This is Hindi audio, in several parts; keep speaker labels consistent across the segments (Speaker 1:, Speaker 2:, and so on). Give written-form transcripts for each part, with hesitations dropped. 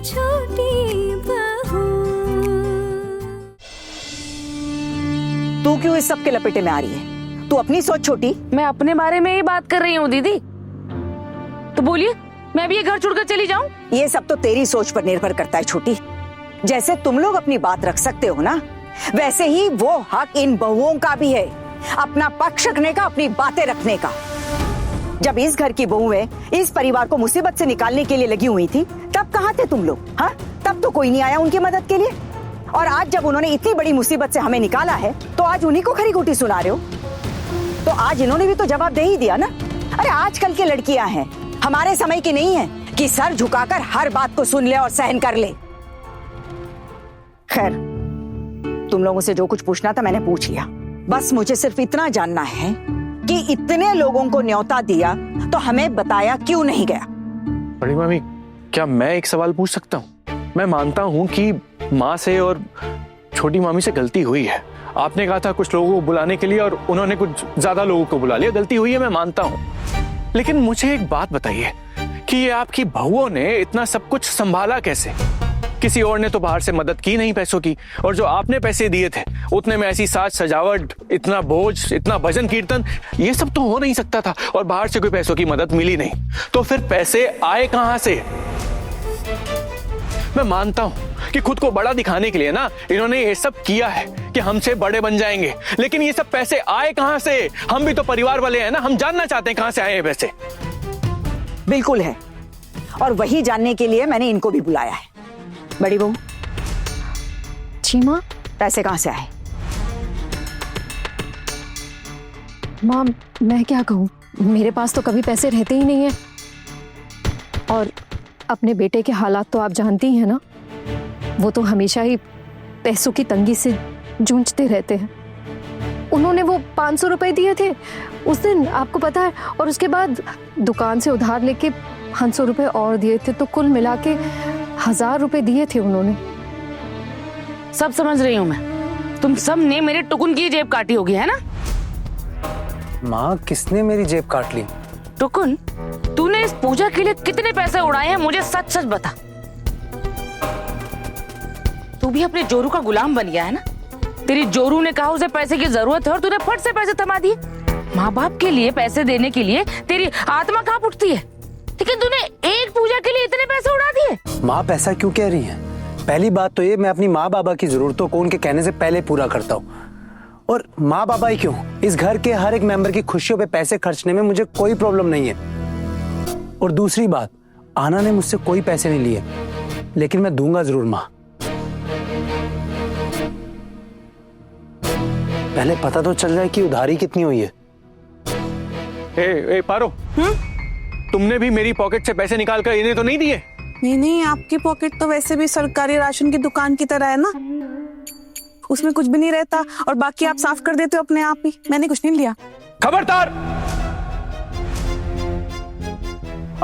Speaker 1: छोटी बहू।
Speaker 2: तू क्यों इस सब के लपेटे में आ रही है? तू अपनी सोच छोटी।
Speaker 3: मैं अपने बारे में ही बात कर रही हूँ दीदी, तो बोलिए मैं भी ये घर छोड़कर चली जाऊं?
Speaker 2: ये सब तो तेरी सोच पर निर्भर करता है छोटी। जैसे तुम लोग अपनी बात रख सकते हो ना, वैसे ही वो हक इन बहुओं का भी है अपना पक्ष रखने का, अपनी बातें रखने का। जब इस घर की बहुएं इस परिवार को मुसीबत से निकालने के लिए लगी हुई थी, तब कहाँ थे तुम लोग? हाँ, तब तो कोई नहीं आया उनकी मदद के लिए। और आज जब उन्होंने इतनी बड़ी मुसीबत से हमें निकाला है, तो आज उन्हीं को खरी खोटी सुना रहे हो। तो आज इन्होंने भी तो जवाब दे ही दिया ना। अरे आजकल की लड़कियां हैं, हमारे समय की नहीं है कि सर झुकाकर हर बात को सुन ले और सहन कर ले। खैर, तुम लोगों से जो कुछ पूछना था मैंने पूछ लिया। बस मुझे सिर्फ इतना जानना है कि इतने लोगों को न्योता दिया तो हमें बताया क्यों नहीं गया?
Speaker 4: बड़ी मामी, क्या मैं एक सवाल पूछ सकता हूँ? मैं मानता हूँ कि माँ से और छोटी मामी से गलती हुई है। आपने कहा था कुछ लोगों को बुलाने के लिए और उन्होंने कुछ ज्यादा लोगों को बुला लिया, गलती हुई है, मैं मानता हूँ। लेकिन मुझे एक बात बताइए कि ये आपकी बहुओं ने इतना सब कुछ संभाला कैसे? किसी और ने तो बाहर से मदद की नहीं पैसों की, और जो आपने पैसे दिए थे उतने में ऐसी साज सजावट, इतना बोझ, इतना भजन कीर्तन, ये सब तो हो नहीं सकता था। और बाहर से कोई पैसों की मदद मिली नहीं, तो फिर पैसे आए कहां से? मैं मानता हूं कि खुद को बड़ा दिखाने के लिए ना इन्होंने ये सब किया है कि हमसे बड़े बन जाएंगे, लेकिन ये सब पैसे आए कहां से? हम भी तो परिवार वाले हैं ना, हम जानना चाहते हैं कहां से आए हैं पैसे।
Speaker 2: बिल्कुल है, और वही जानने के लिए मैंने इनको भी बुलाया है। बड़ी बहू।
Speaker 5: जी माँ।
Speaker 2: पैसे कहां से आए?
Speaker 5: माँ मैं क्या कहूँ, मेरे पास तो कभी पैसे रहते ही नहीं है, और अपने बेटे के हालात तो आप जानती हैं ना, वो तो हमेशा ही पैसों की तंगी से जूझते रहते हैं। उन्होंने वो 500 रुपए दिए थे उस दिन, आपको पता है, और उसके बाद दुकान से उधार लेके 500 रुपए और दिए थे, तो कुल मिला के 1000 रुपए दिए थे उन्होंने।
Speaker 3: सब समझ रही हूँ मैं, तुम सब ने मेरे टुकुन की जेब काटी होगी, है ना?
Speaker 6: माँ, किसने मेरी जेब काट ली?
Speaker 3: टुकुन, तूने इस पूजा के लिए कितने पैसे उड़ाए हैं, मुझे सच सच बता। तू भी अपने जोरू का गुलाम बन गया है ना? तेरी जोरू ने कहा उसे पैसे की जरूरत है और तूने फट से पैसे थमा दिए। माँ बाप के लिए पैसे देने के लिए तेरी आत्मा कांप उठती है, लेकिन तूने एक पूजा के लिए इतने पैसे उड़ा दिए।
Speaker 6: माँ पैसा क्यों कह रही है? पहली बात तो ये, मैं अपनी माँ बाबा की जरूरतों को उनके कहने से पहले पूरा करता हूँ। और माँ बाबा ही क्यों, इस घर के हर एक मेंबर की खुशियों पे पैसे खर्चने में मुझे कोई प्रॉब्लम नहीं है। और दूसरी बात, आना ने मुझसे कोई पैसे नहीं लिए, लेकिन मैं दूंगा जरूर माँ। पहले पता तो चल जाए कि उधारी कितनी हुई है।
Speaker 4: ए पारो, तुमने भी मेरी पॉकेट से पैसे निकाल कर इन्हें तो नहीं दिए?
Speaker 7: नहीं, आपकी पॉकेट तो वैसे भी सरकारी राशन की दुकान की तरह है ना, उसमें कुछ भी नहीं रहता, और बाकी आप साफ कर देते हो अपने आप ही। मैंने कुछ नहीं लिया।
Speaker 4: खबरदार!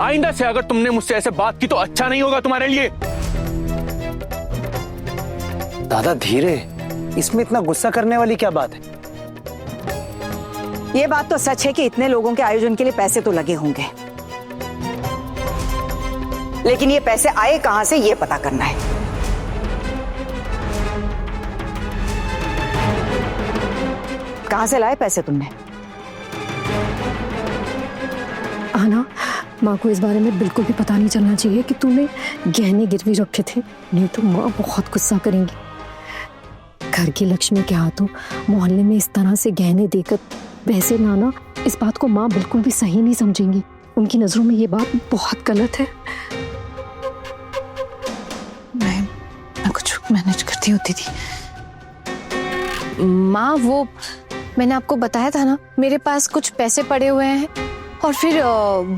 Speaker 4: आइंदा से अगर तुमने मुझसे ऐसे बात की तो अच्छा नहीं होगा तुम्हारे लिए।
Speaker 6: दादा धीरे, इसमें इतना गुस्सा करने वाली क्या बात है?
Speaker 2: ये बात तो सच है कि इतने लोगों के आयोजन के लिए पैसे तो लगे होंगे, लेकिन ये पैसे आए कहां से ये पता करना है। कहां से लाए पैसे तुमने?
Speaker 5: आना, माँ को इस बारे में बिल्कुल भी पता नहीं चलना चाहिए कि तूने गहने गिरवी रखे थे, नहीं तो माँ बहुत गुस्सा करेंगी। घर की लक्ष्मी के हाथों मोहल्ले में इस तरह से गहने देकर पैसे लाना, इस बात को माँ बिल्कुल भी सही नहीं समझेंगी। उनकी नजरों में ये बात बहुत गलत है।
Speaker 7: मैं कुछ मैनेज करती होती थी।
Speaker 5: माँ, वो मैंने आपको बताया था ना, मेरे पास कुछ पैसे पड़े हुए हैं, और फिर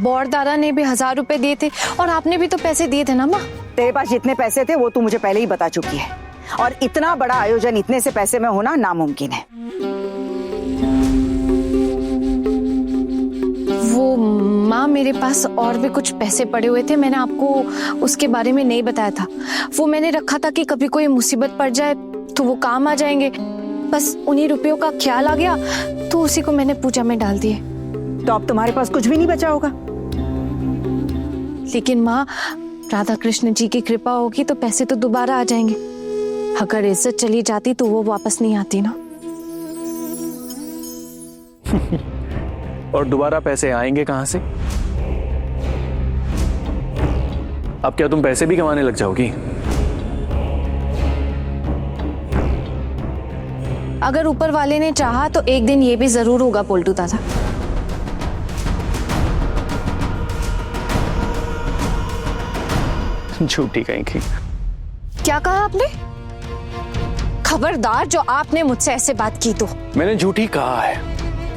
Speaker 5: बौर दादा ने भी 1000 रुपए दिए थे, और आपने भी तो पैसे दिए थे ना माँ।
Speaker 2: तेरे पास जितने पैसे थे वो तू मुझे पहले ही बता चुकी है, और इतना बड़ा आयोजन इतने से पैसे में होना नामुमकिन है।
Speaker 5: वो माँ, मेरे पास और भी कुछ पैसे पड़े हुए थे, मैंने आपको उसके बारे में नहीं बताया था। वो मैंने रखा था कि कभी कोई मुसीबत पड़ जाए तो वो काम आ जाएंगे। बस उन्हीं रुपयों का ख्याल आ गया, तो उसी को मैंने पूजा में डाल दिए।
Speaker 2: तो अब तुम्हारे पास कुछ भी नहीं बचा होगा।
Speaker 5: लेकिन माँ, राधा कृष्ण जी की कृपा होगी तो पैसे तो दोबारा आ जाएंगे। अगर इज्जत चली जाती तो वो वापस नहीं आती ना।
Speaker 4: और दोबारा पैसे आएंगे कहां से? अब क्या तुम पैसे भी कमाने लग जाओगी?
Speaker 5: अगर ऊपर वाले ने चाहा तो एक दिन ये भी जरूर होगा पोल्टू दादा।
Speaker 4: झूठी कहीं की।
Speaker 5: क्या कहा आपने? खबरदार जो आपने मुझसे ऐसे बात की तो।
Speaker 4: मैंने झूठी कहा है,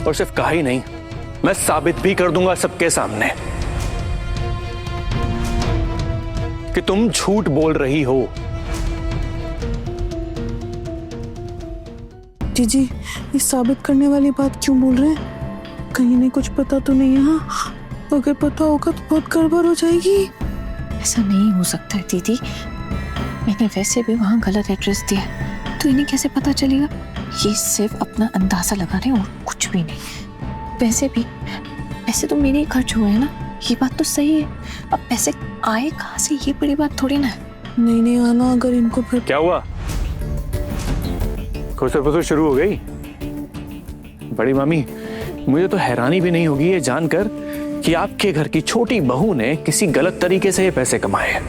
Speaker 4: और सिर्फ कहा ही नहीं, मैं साबित भी कर दूंगा सबके सामने कि तुम झूठ बोल रही हो।
Speaker 7: जीजी, ये साबित करने वाली बात क्यों बोल रहे हैं? कहीं नहीं कुछ पता तो नहीं है? हाँ, अगर पता होगा तो बहुत गड़बड़ हो जाएगी।
Speaker 5: ऐसा नहीं हो सकता है दीदी, मैंने वैसे भी वहाँ गलत एड्रेस दिया है, तो इन्हें कैसे पता चलेगा? ये सिर्फ अपना अंदाजा लगा रहे हैं और कुछ भी नहीं। वैसे भी पैसे तो मेरे ही खर्च हुए हैं ना, ये बात तो सही है। अब पैसे आए कहाँ से, ये बड़ी बात थोड़ी ना है।
Speaker 7: नहीं आना, अगर इनको फिर
Speaker 4: क्या हुआ? खुसर फुसर शुरू हो गई? बड़ी मामी, मुझे तो हैरानी भी नहीं होगी ये जानकर कि आपके घर की छोटी बहू ने किसी गलत तरीके से ये पैसे कमाए हैं।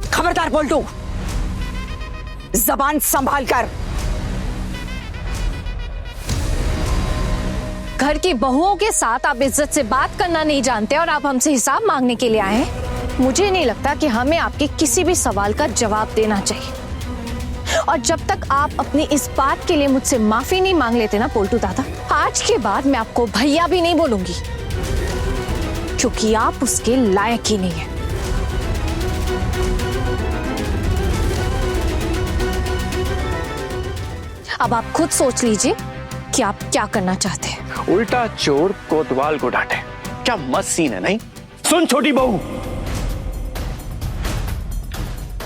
Speaker 2: खबरदार बोल्टू, जबान संभाल कर।
Speaker 5: घर की बहुओं के साथ आप इज्जत से बात करना नहीं जानते और आप हमसे हिसाब मांगने के लिए आए हैं। मुझे नहीं लगता कि हमें आपके किसी भी सवाल का जवाब देना चाहिए। और जब तक आप अपनी इस बात के लिए मुझसे माफी नहीं मांग लेते ना पोल्टू दादा, आज के बाद मैं आपको भैया भी नहीं बोलूंगी, क्योंकि आप उसके लायक ही नहीं है। अब आप खुद सोच लीजिए कि आप क्या करना चाहते हैं।
Speaker 4: उल्टा चोर कोतवाल को डांटे, क्या मस्त सीन है नहीं? सुन छोटी बहू,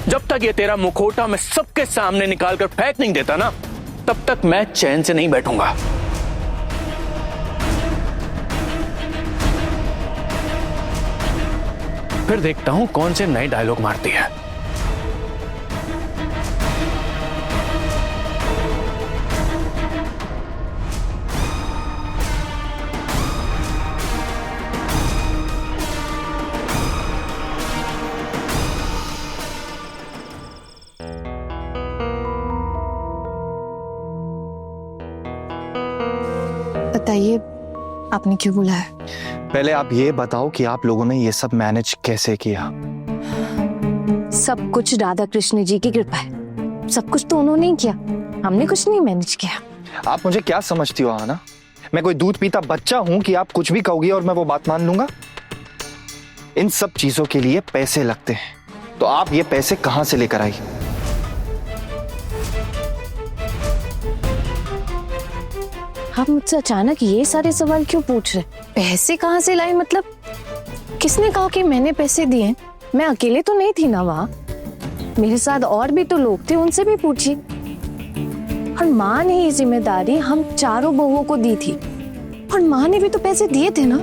Speaker 4: जब तक ये तेरा मुखौटा मैं सबके सामने निकाल कर फेंक नहीं देता ना, तब तक मैं चैन से नहीं बैठूंगा। फिर देखता हूं कौन से नए डायलॉग मारती है।
Speaker 5: बताइए, आपने क्यों बुलाया?
Speaker 1: पहले आप ये बताओ कि आप लोगों ने ये सब मैनेज कैसे किया?
Speaker 5: सब कुछ राधा कृष्ण जी की कृपा है। सब कुछ तो उन्होंने ही किया, हमने कुछ नहीं मैनेज किया।
Speaker 1: आप मुझे क्या समझती हो आना? मैं कोई दूध पीता बच्चा हूं कि आप कुछ भी कहोगी और मैं वो बात मान लूंगा? इन सब चीजों के लिए पैसे लगते हैं, तो आप ये पैसे कहां से लेकर आई?
Speaker 5: आप मुझसे अचानक ये सारे सवाल क्यों पूछ रहे? पैसे कहाँ से लाई मतलब? किसने कहा कि मैंने पैसे दिए? मैं अकेले तो नहीं थी ना वहाँ, मेरे साथ और भी तो लोग थे, उनसे भी पूछिए। और माँ ने ये जिम्मेदारी हम चारों बहुओं को दी थी, और माँ ने भी तो पैसे दिए थे ना।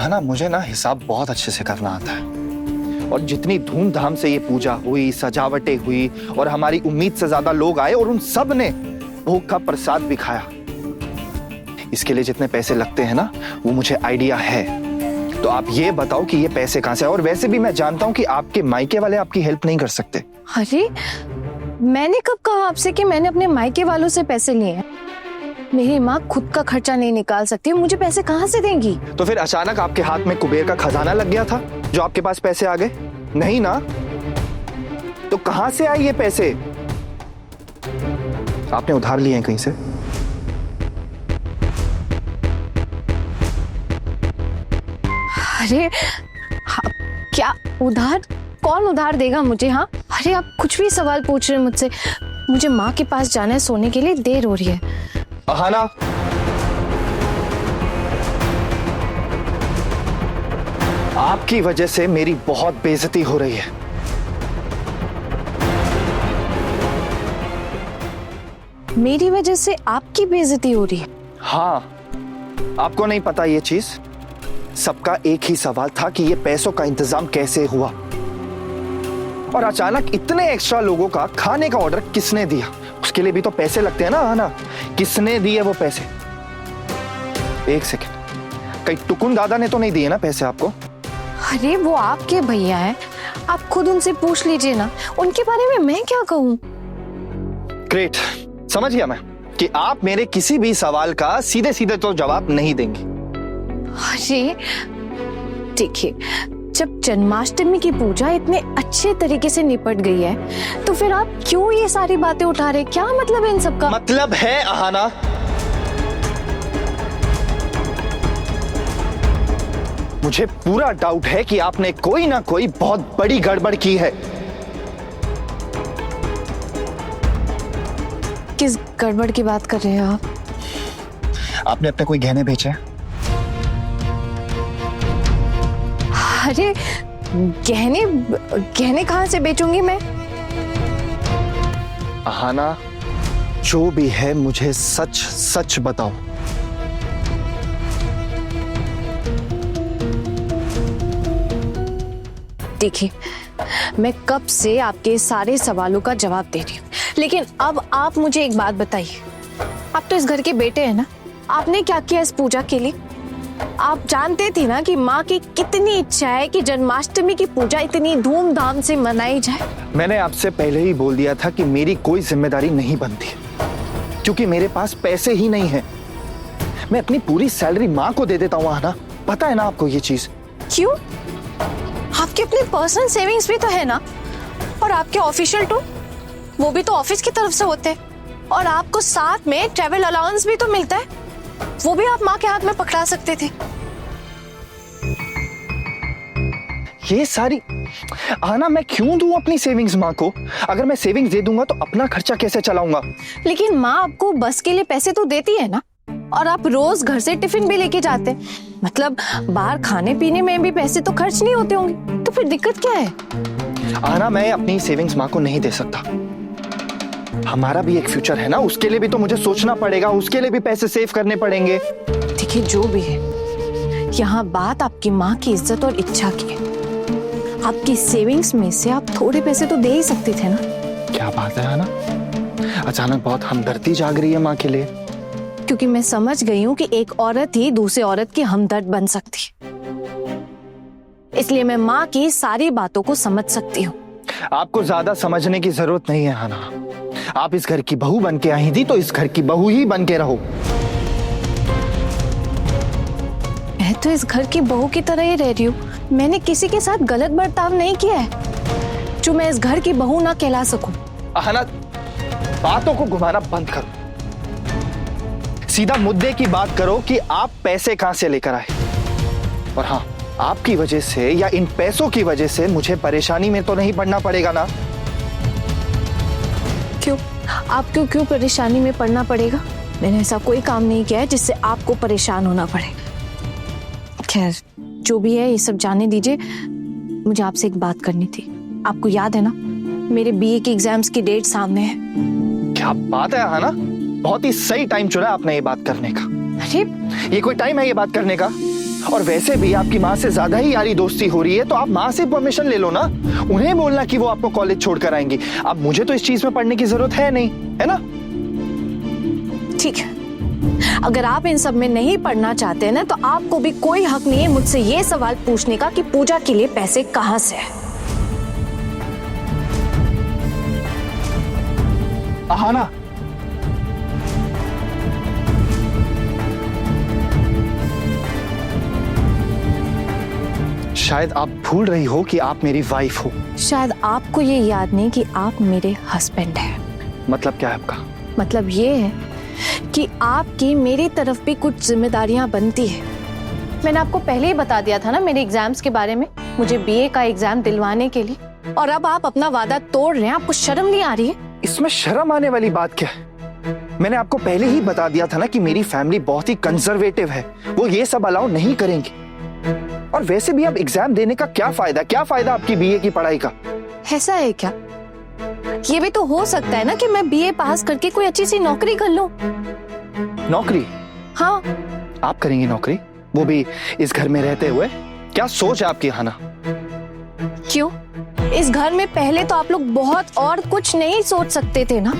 Speaker 1: है ना, मुझे ना हिसाब बहुत अच्छे से करना आता है, और जितनी धूमधाम से ये पूजा हुई, सजावटें हुई और हमारी उम्मीद से ज्यादा लोग आए और उन सब ने भोग का प्रसाद भी खाया, इसके लिए जितने पैसे लगते हैं ना, वो मुझे आइडिया है। तो आप ये बताओ कि ये पैसे कहां से? और वैसे भी मैं जानता हूं कि आपके मायके वाले आपकी हेल्प नहीं कर सकते।
Speaker 5: अरे मैंने कब कहा आपसे कि मैंने अपने मायके वालों से पैसे लिए हैं? मेरी माँ खुद का खर्चा नहीं निकाल सकती, मुझे पैसे कहाँ से देंगी?
Speaker 1: तो फिर अचानक आपके हाथ में कुबेर का खजाना लग गया था जो आपके पास पैसे आ गए? नहीं ना, तो कहां से आए ये पैसे? आपने उधार लिए हैं कहीं से?
Speaker 5: अरे क्या उधार? कौन उधार देगा मुझे? हाँ, अरे आप कुछ भी सवाल पूछ रहे हैं मुझसे। मुझे माँ के पास जाना है, सोने के लिए देर हो रही है।
Speaker 1: अहाना, आपकी वजह से मेरी बहुत बेइज्जती हो रही है।
Speaker 5: मेरी वजह से आपकी बेइज्जती हो रही है?
Speaker 1: हाँ, आपको नहीं पता ये चीज? सबका एक ही सवाल था कि ये पैसों का इंतजाम कैसे हुआ, और अचानक इतने एक्स्ट्रा लोगों का खाने का ऑर्डर किसने दिया? उसके लिए भी तो पैसे लगते हैं ना आना। किसने दिए वो पैसे? एक सेकेंड, कहीं टुकुन दादा ने तो नहीं दिए ना पैसे आपको?
Speaker 5: अरे वो आपके भैया हैं, आप खुद उनसे पूछ लीजिए ना, उनके बारे में मैं क्या कहूँ?
Speaker 1: ग्रेट, समझ गया मैं कि आप मेरे किसी भी सवाल का सीधे सीधे तो जवाब नहीं देंगे।
Speaker 5: अरे देखिए, जब जन्माष्टमी की पूजा इतने अच्छे तरीके से निपट गई है तो फिर आप क्यों ये सारी बातें उठा रहे? क्या मतलब है इन सब का?
Speaker 1: मतलब है अहाना, मुझे पूरा डाउट है कि आपने कोई ना कोई बहुत बड़ी गड़बड़ की है।
Speaker 5: किस गड़बड़ की बात कर रहे हैं आप?
Speaker 1: आपने अपने कोई गहने बेचे हैं?
Speaker 5: अरे गहने गहने कहाँ से बेचूंगी मैं?
Speaker 1: अहाना, जो भी है मुझे सच सच बताओ।
Speaker 5: देखिए, मैं कब से आपके सारे सवालों का जवाब दे रही हूँ, लेकिन अब आप मुझे एक बात बताइए, आप तो इस घर के बेटे हैं ना, आपने क्या किया इस पूजा के लिए? आप जानते थे ना कि माँ की कितनी इच्छा है कि जन्माष्टमी की पूजा इतनी धूमधाम से मनाई जाए।
Speaker 1: मैंने आपसे पहले ही बोल दिया था कि मेरी कोई जिम्मेदारी नहीं बनती, क्योंकि मेरे पास पैसे ही नहीं है। मैं अपनी पूरी सैलरी माँ को दे देता हूँ अहाना, पता है ना आपको ये चीज?
Speaker 5: क्यों? आपके अपने पर्सनल सेविंग्स भी तो है ना, और आपके ऑफिशियल टूर वो भी तो ऑफिस की तरफ से होते हैं, और आपको साथ में ट्रैवल अलाउंस भी तो मिलता है, वो भी आप माँ के हाथ में पकड़ा सकते थे।
Speaker 1: ये सारी अहाना, मैं क्यों दूं अपनी सेविंग्स माँ को? अगर मैं सेविंग्स दे दूंगा तो अपना खर्चा कैसे चलाऊंगा?
Speaker 5: लेकिन माँ आपको बस के लिए पैसे तो देती है ना, और आप रोज घर से टिफिन भी लेके जाते हैं, मतलब बाहर खाने पीने में भी पैसे तो खर्च नहीं होते होंगे, तो फिर दिक्कत क्या है?
Speaker 1: अहाना, मैं अपनी सेविंग्स माँ को नहीं दे सकता। हमारा भी एक फ्यूचर है ना, उसके लिए भी तो मुझे सोचना पड़ेगा, उसके लिए भी पैसे सेव करने पड़ेंगे।
Speaker 5: देखिए, जो भी है, यहाँ बात आपकी माँ की इज्जत और इच्छा की है। आपकी सेविंग्स में से आप थोड़े पैसे तो दे ही सकते थे ना।
Speaker 1: क्या बात है अहाना, अचानक बहुत हमदर्दी जाग रही है माँ के लिए।
Speaker 5: क्योंकि मैं समझ गई हूँ कि एक औरत ही दूसरी औरत की हमदर्द बन सकती है, इसलिए मैं माँ की सारी बातों को समझ सकती हूँ।
Speaker 1: आपको ज्यादा समझने की जरूरत नहीं है अहाना, आप इस घर की बहू बन के आई थी तो इस घर की बहू ही बन के रहो।
Speaker 5: मैं तो इस घर की बहू की तरह ही रह रही हूँ, मैंने किसी के साथ गलत बर्ताव नहीं किया है जो मैं इस घर की बहू ना कहला सकूं।
Speaker 1: अहाना, बातों को घुमाना बंद करो, सीधा मुद्दे की बात करो कि आप पैसे कहां से लेकर आए। और हाँ, आपकी वजह से या इन पैसों की वजह से मुझे परेशानी में तो नहीं पड़ना पड़ेगा ना?
Speaker 5: क्यों? आपको क्यों परेशानी में पड़ना पड़ेगा? मैंने ऐसा कोई काम नहीं किया है जिससे आपको परेशान होना पड़े। खैर, जो भी है ये सब जाने दीजिए, मुझे आपसे एक बात करनी थी। आपको याद है ना, मेरे बीए की एग्जाम्स की डेट सामने है।
Speaker 1: क्या बात है अहाना, बहुत ही सही टाइम चुना आपने ये बात करने का।
Speaker 5: अरे
Speaker 1: ये कोई टाइम है ये बात करने का? और वैसे भी आपकी माँ से ज्यादा ही यारी दोस्ती हो रही है, तो आप माँ से परमिशन ले लो ना, उन्हें बोलना कि वो आपको कॉलेज छोड़कर आएंगी। अब मुझे तो इस चीज में पढ़ने की जरूरत है नहीं, है ना?
Speaker 5: ठीक है, अगर आप इन सब में नहीं पढ़ना चाहते हैं ना, तो आपको भी कोई हक नहीं है मुझसे ये सवाल पूछने का कि पूजा के लिए पैसे कहां से है।
Speaker 1: अहाना, शायद आप भूल रही हो कि आप मेरी वाइफ हो।
Speaker 5: शायद आपको ये याद नहीं कि आप मेरे हस्बैंड हैं।
Speaker 1: मतलब क्या है आपका?
Speaker 5: मतलब ये है कि आपकी मेरी तरफ भी कुछ जिम्मेदारियां बनती है। मैंने आपको पहले ही बता दिया था ना मेरे एग्जाम्स के बारे में, मुझे बीए का एग्जाम दिलवाने के लिए, और अब आप अपना वादा तोड़ रहे हैं। आपको शर्म नहीं आ रही है?
Speaker 1: इसमें शर्म आने वाली बात क्या है? मैंने आपको पहले ही बता दिया था ना कि मेरी फैमिली बहुत ही कंजर्वेटिव है, वो ये सब अलाउ नहीं करेंगे। और वैसे भी अब एग्जाम देने का क्या फायदा? क्या फायदा आपकी बीए की पढ़ाई का?
Speaker 5: ऐसा है क्या? ये भी तो हो सकता है ना कि मैं बीए पास करके कोई अच्छी सी नौकरी कर लूं।
Speaker 1: नौकरी?
Speaker 5: हाँ।
Speaker 1: आप करेंगी नौकरी, वो भी इस घर में रहते हुए? क्या सोच है आपकी हाना?
Speaker 5: क्यों? इस घर में पहले तो आप लोग बहुत और कुछ नहीं सोच सकते थे ना।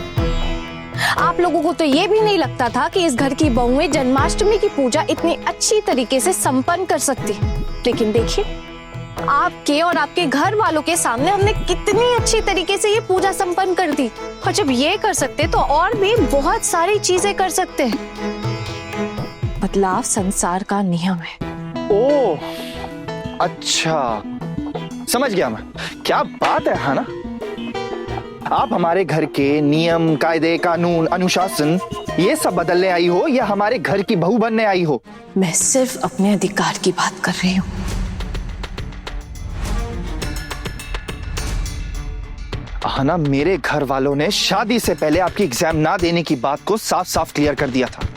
Speaker 5: आप लोगों को तो ये भी नहीं लगता था कि इस घर की बहुएं जन्माष्टमी की पूजा इतनी अच्छी तरीके से संपन्न कर सकती। लेकिन देखिए, आपके और आपके घर वालों के सामने हमने कितनी अच्छी तरीके से ये पूजा संपन्न कर दी। और जब ये कर सकते तो और भी बहुत सारी चीजें कर सकते हैं। बदलाव संसार का नियम है।
Speaker 1: ओह, अच्छा, समझ गया मैं। क्या बात है हाना, आप हमारे घर के नियम, कायदे, कानून, अनुशासन ये सब बदलने आई हो या हमारे घर की बहू बनने आई हो?
Speaker 5: मैं सिर्फ अपने अधिकार की बात कर रही हूँ।
Speaker 1: हाना, मेरे घर वालों ने शादी से पहले आपकी एग्जाम ना देने की बात को साफ साफ क्लियर कर दिया था,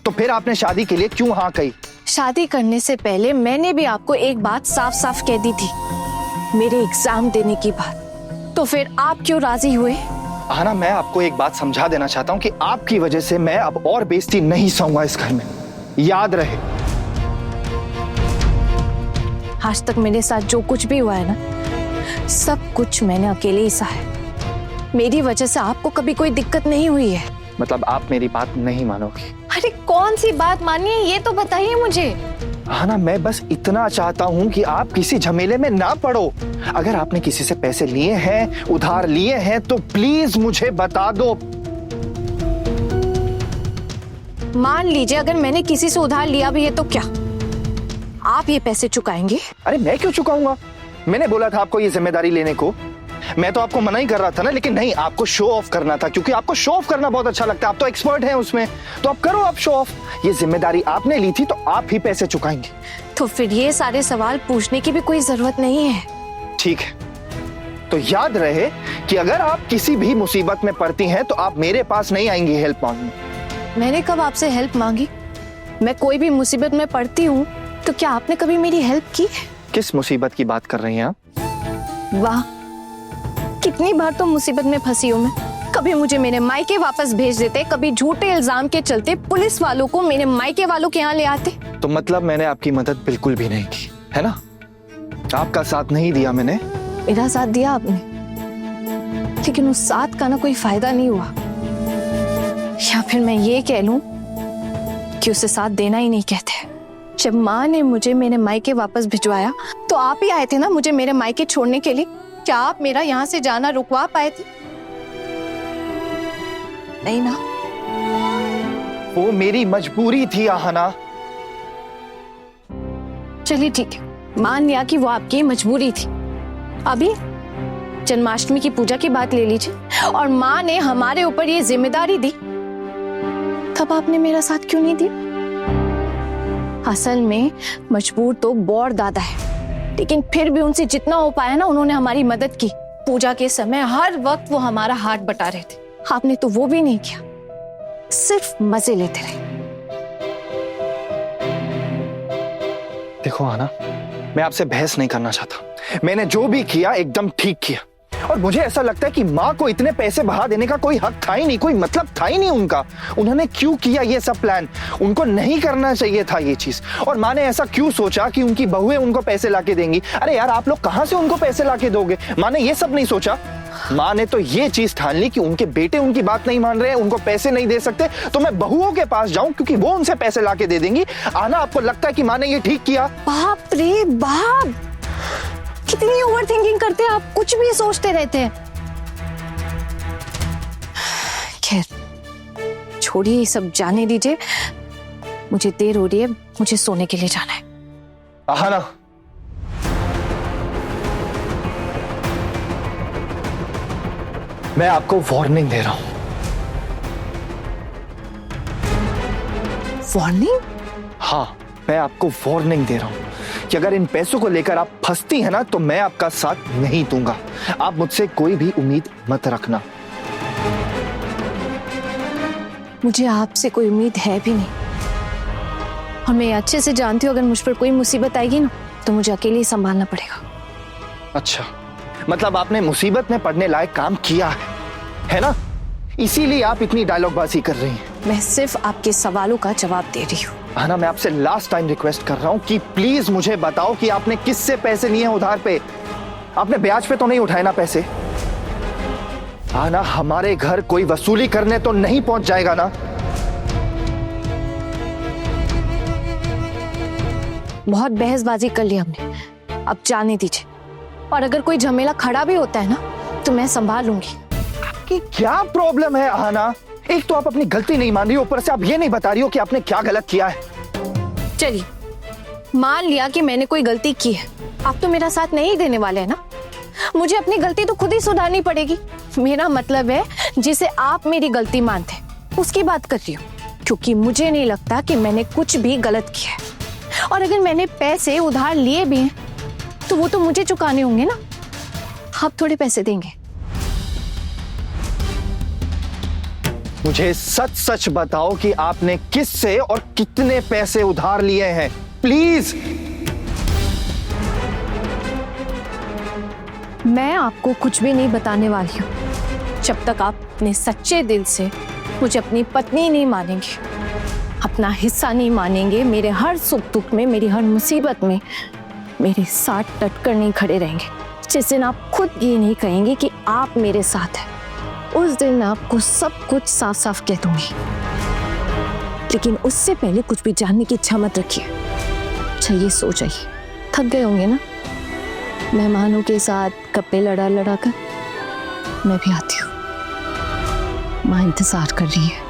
Speaker 1: तो फिर आपने शादी के लिए क्यों हाँ कही?
Speaker 5: शादी करने से पहले मैंने भी आपको एक बात साफ साफ कह दी थी, मेरे एग्जाम देने की बात। तो फिर आप क्यों राजी हुए?
Speaker 1: हाना, मैं आपको एक बात समझा देना चाहता हूँ कि आपकी वजह से मैं अब और बेइज्जती नहीं सहूंगा इस घर में, याद रहे।
Speaker 5: आज तक मेरे साथ जो कुछ भी हुआ है ना, सब कुछ मैंने अकेले ही सहा है। मेरी वजह से आपको कभी कोई दिक्कत नहीं हुई है।
Speaker 1: मतलब आप मेरी बात नहीं मानोगी?
Speaker 5: अरे कौन सी बात मानिए, ये तो बताइए मुझे।
Speaker 1: हाना, मैं बस इतना चाहता हूँ कि आप किसी झमेले में ना पड़ो। अगर आपने किसी से पैसे लिए हैं, उधार लिए हैं, तो प्लीज मुझे बता दो।
Speaker 5: मान लीजिए अगर मैंने किसी से उधार लिया भी है तो क्या आप ये पैसे चुकाएंगे?
Speaker 1: अरे मैं क्यों चुकाऊंगा? मैंने बोला था आपको ये जिम्मेदारी लेने को। मैं तो आपको मना ही कर रहा था ना, लेकिन नहीं, आपको शो ऑफ करना था, क्योंकि आपको शो ऑफ करना बहुत अच्छा लगता है। आप तो एक्सपर्ट हैं उसमें, तो आप करो, आप शो ऑफ। ये जिम्मेदारी आपने ली थी तो आप ही पैसे चुकाएंगे।
Speaker 5: तो फिर ये सारे सवाल पूछने की भी कोई जरूरत नहीं है।
Speaker 1: ठीक है, तो याद रहे कि अगर आप किसी भी मुसीबत में पड़ती हैं तो आप मेरे पास नहीं आएंगी हेल्प मांगने।
Speaker 5: मैंने कब आपसे हेल्प मांगी? मैं कोई भी मुसीबत में पड़ती हूँ तो क्या आपने कभी मेरी हेल्प की?
Speaker 1: किस मुसीबत की बात कर रही हैं आप?
Speaker 5: वाह, कितनी बार तो मुसीबत में फंसी हूँ मैं। कभी मुझे मेरे मायके वापस भेज देते, कभी झूठे इल्जाम के चलते पुलिस वालों को मेरे मायके वालों के यहाँ ले आते।
Speaker 1: तो मतलब मैंने आपकी मदद बिल्कुल भी नहीं की, है ना? आपका साथ नहीं दिया मैंने।
Speaker 5: मेरा साथ दिया आपने, लेकिन उस साथ का ना कोई फायदा नहीं हुआ। या फिर मैं ये कह लूं कि उसे साथ देना ही नहीं कहते। जब माँ ने मुझे मेरे मायके वापस भिजवाया तो आप ही आए थे ना मुझे मेरे मायके छोड़ने के लिए। क्या आप मेरा यहाँ से जाना रुकवा पाए थे? नहीं ना।
Speaker 1: वो मेरी मजबूरी थी आहाना।
Speaker 5: चलिए ठीक है, मान लिया कि वो आपकी मजबूरी थी। अभी जन्माष्टमी की पूजा की बात ले लीजिए, और माँ ने हमारे ऊपर ये जिम्मेदारी दी, तब आपने मेरा साथ क्यों नहीं दिया? असल में मजबूर तो बौर दादा है, लेकिन फिर भी उनसे जितना हो पाया ना उन्होंने हमारी मदद की। पूजा के समय हर वक्त वो हमारा हाथ बटा रहे थे, आपने तो वो भी नहीं किया, सिर्फ मजे लेते रहे।
Speaker 1: देखो आना, मैं आपसे बहस नहीं करना चाहता। मैंने जो भी किया एकदम ठीक किया, और मुझे ऐसा लगता है कि माँ को इतने पैसे बहा देने का कोई हक था ही नहीं, कोई मतलब था ही नहीं उनका। उन्होंने क्यों किया ये सब प्लान? उनको नहीं करना चाहिए था ये चीज। और माँ ने ऐसा क्यों सोचा कि उनकी बहुएं उनको पैसे लाके देंगी? अरे यार, आप लोग कहाँ से उनको पैसे लाके दोगे? माँ ने ये सब नहीं सोचा। माँ ने तो ये चीज ठान ली कि उनके बेटे उनकी बात नहीं मान रहे हैं, उनको पैसे नहीं दे सकते, तो मैं बहुओं के पास जाऊं क्योंकि वो उनसे पैसे लाके दे देंगी। आना, आपको लगता है कि माँ ने ये ठीक किया?
Speaker 5: बाप रे बाप, कितनी ओवर थिंकिंग करते हैं आप, कुछ भी सोचते रहते हैं। खैर छोड़िए, ये सब जाने दीजिए, मुझे देर हो रही है, मुझे सोने के लिए जाना है।
Speaker 1: आहाना, मैं आपको वार्निंग दे रहा हूं।
Speaker 5: वार्निंग?
Speaker 1: हाँ, मैं आपको वार्निंग दे रहा हूं कि अगर इन पैसों को लेकर आप फंसती हैं ना तो मैं आपका साथ नहीं दूंगा। आप मुझसे कोई भी उम्मीद मत रखना।
Speaker 5: मुझे आपसे कोई उम्मीद है भी नहीं, और मैं अच्छे से जानती हूँ अगर मुझ पर कोई मुसीबत आएगी ना तो मुझे अकेले ही संभालना पड़ेगा।
Speaker 1: अच्छा, मतलब आपने मुसीबत में पड़ने लायक काम किया है? है ना? इसीलिए आप इतनी डायलॉगबाजी कर रही हैं।
Speaker 5: मैं सिर्फ आपके सवालों का जवाब दे रही हूँ।
Speaker 1: आना, मैं आपसे लास्ट टाइम रिक्वेस्ट कर रहा हूं कि प्लीज मुझे बताओ कि आपने किससे पैसे लिए हैं उधार पे? आपने ब्याज पे तो नहीं उठाए ना पैसे? आना, हमारे घर कोई वसूली करने तो नहीं पहुंच जाएगा ना?
Speaker 5: बहुत बहसबाजी कर ली हमने, अब जाने दीजिए। और अगर कोई झमेला खड़ा भी होता है ना तो मैं संभाल लूंगी।
Speaker 1: कि क्या प्रॉब्लम है आना? एक तो आप अपनी गलती नहीं मान रही हो, ऊपर से आप ये नहीं बता रही हो कि आपने क्या गलत किया है।
Speaker 5: चलिए, मान लिया कि मैंने कोई गलती की है, आप तो मेरा साथ नहीं देने वाले हैं ना? मुझे अपनी गलती तो खुद ही सुधारनी पड़ेगी। मेरा मतलब है जिसे आप मेरी गलती मानते हैं उसकी बात कर रही हूँ, क्योंकि मुझे नहीं लगता कि मैंने कुछ भी गलत किया है। और अगर मैंने पैसे उधार लिए भी हैं तो वो तो मुझे चुकाने होंगे ना, आप थोड़े पैसे देंगे।
Speaker 1: मुझे सच सच बताओ कि आपने किससे और कितने पैसे उधार लिए हैं, प्लीज।
Speaker 5: मैं आपको कुछ भी नहीं बताने वाली हूँ जब तक आप अपने सच्चे दिल से मुझे अपनी पत्नी नहीं मानेंगे, अपना हिस्सा नहीं मानेंगे, मेरे हर सुख दुख में, मेरी हर मुसीबत में मेरे साथ डट कर नहीं खड़े रहेंगे। जिस दिन आप खुद ये नहीं कहेंगे कि आप मेरे साथ हैं, उस दिन मैं आपको सब कुछ साफ साफ कह दूंगी। लेकिन उससे पहले कुछ भी जानने की इच्छा मत रखिए। चाहिए सो जाइए, थक गए होंगे ना मेहमानों के साथ कपड़े लड़ा लड़ा कर। मैं भी आती हूँ, माँ इंतजार कर रही है।